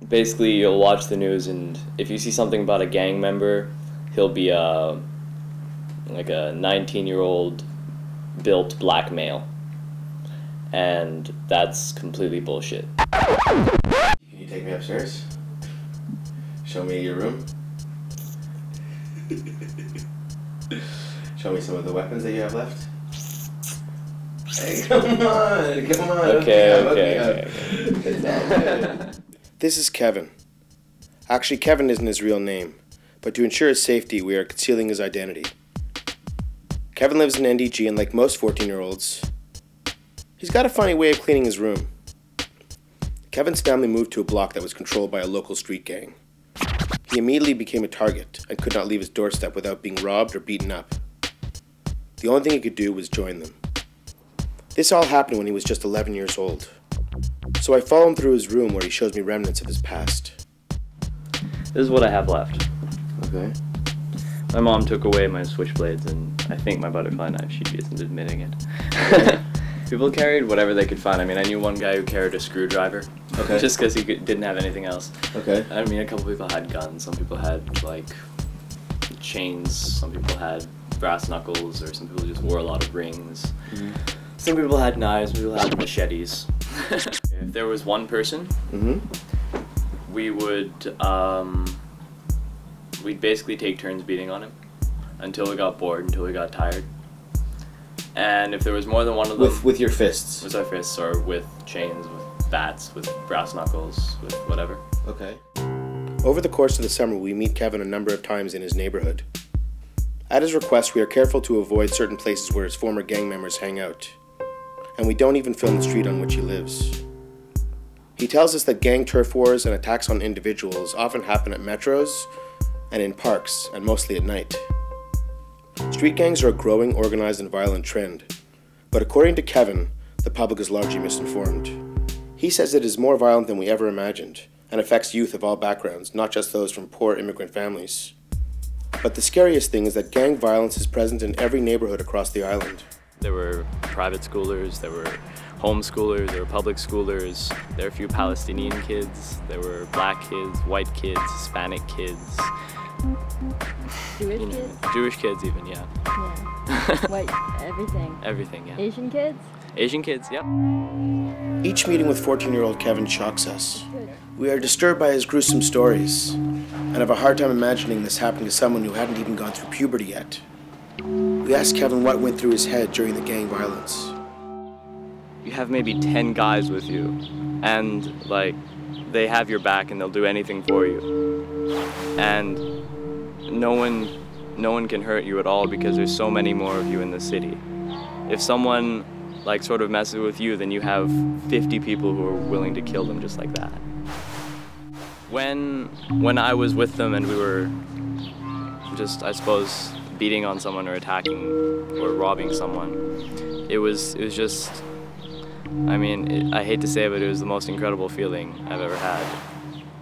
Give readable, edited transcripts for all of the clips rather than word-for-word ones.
Basically, you'll watch the news, and if you see something about a gang member, he'll be like a 19-year-old built black male, and that's completely bullshit. Can you take me upstairs? Show me your room? Show me some of the weapons that you have left? Hey, come on! Okay. This is Kevin. Actually, Kevin isn't his real name, but to ensure his safety, we are concealing his identity. Kevin lives in NDG, and like most 14-year-olds, he's got a funny way of cleaning his room. Kevin's family moved to a block that was controlled by a local street gang. He immediately became a target and could not leave his doorstep without being robbed or beaten up. The only thing he could do was join them. This all happened when he was just 11 years old. So I follow him through his room where he shows me remnants of his past. This is what I have left. Okay. My mom took away my switchblades and I think my butterfly knife. She isn't admitting it. People carried whatever they could find. I mean, I knew one guy who carried a screwdriver. Okay. Just because he didn't have anything else. Okay. I mean, a couple people had guns. Some people had, like, chains. Some people had brass knuckles. Or some people just wore a lot of rings. Mm-hmm. Some people had knives. Some people had machetes. If there was one person, we would, we'd basically take turns beating on him until we got bored, until we got tired. And if there was more than one of them... With your fists? With our fists, or with chains, with bats, with brass knuckles, with whatever. Okay. Over the course of the summer, we meet Kevin a number of times in his neighborhood. At his request, we are careful to avoid certain places where his former gang members hang out. And we don't even film the street on which he lives. He tells us that gang turf wars and attacks on individuals often happen at metros and in parks, and mostly at night. Street gangs are a growing, organized, and violent trend, but according to Kevin, the public is largely misinformed. He says it is more violent than we ever imagined, and affects youth of all backgrounds, not just those from poor immigrant families. But the scariest thing is that gang violence is present in every neighborhood across the island. There were private schoolers, there were homeschoolers, there were public schoolers, there were a few Palestinian kids, there were black kids, white kids, Hispanic kids. Jewish kids? Jewish kids even, yeah. Yeah. What, everything? Everything, yeah. Asian kids? Asian kids, yep. Each meeting with 14-year-old Kevin shocks us. We are disturbed by his gruesome stories, and have a hard time imagining this happening to someone who hadn't even gone through puberty yet. We asked Kevin what went through his head during the gang violence. You have maybe 10 guys with you, and like, they have your back and they'll do anything for you. And no one can hurt you at all because there's so many more of you in the city. If someone like sort of messes with you, then you have 50 people who are willing to kill them just like that. When I was with them and we were just, I suppose, beating on someone or attacking or robbing someone, it was just, I mean, I hate to say it, but it was the most incredible feeling I've ever had.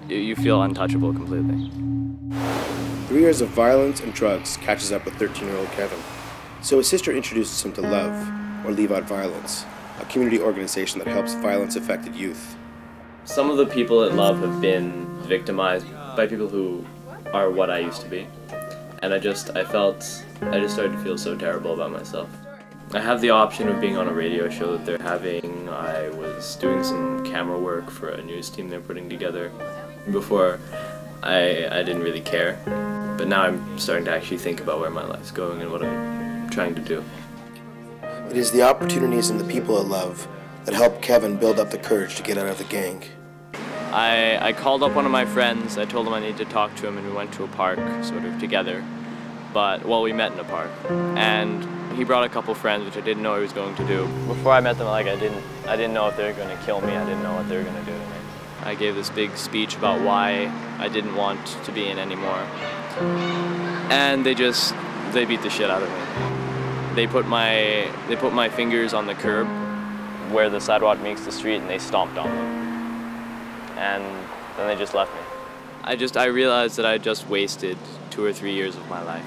You feel untouchable completely. 3 years of violence and drugs catches up with 13-year-old Kevin. So his sister introduces him to Love, or Leave Out Violence, a community organization that helps violence-affected youth. Some of the people at Love have been victimized by people who are what I used to be. And I just started to feel so terrible about myself. I have the option of being on a radio show that they're having. I was doing some camera work for a news team they're putting together. Before, I didn't really care. But now I'm starting to actually think about where my life's going and what I'm trying to do. It is the opportunities and the people at Love that helped Kevin build up the courage to get out of the gang. I called up one of my friends. I told him I needed to talk to him, and we went to a park sort of together. We met in a park. And he brought a couple friends, which I didn't know he was going to do. Before I met them, like I didn't know if they were going to kill me. I didn't know what they were going to do to me. I gave this big speech about why I didn't want to be in anymore. And they beat the shit out of me. They put my fingers on the curb where the sidewalk meets the street, and they stomped on them. And then they just left me. I realized that I just wasted 2 or 3 years of my life.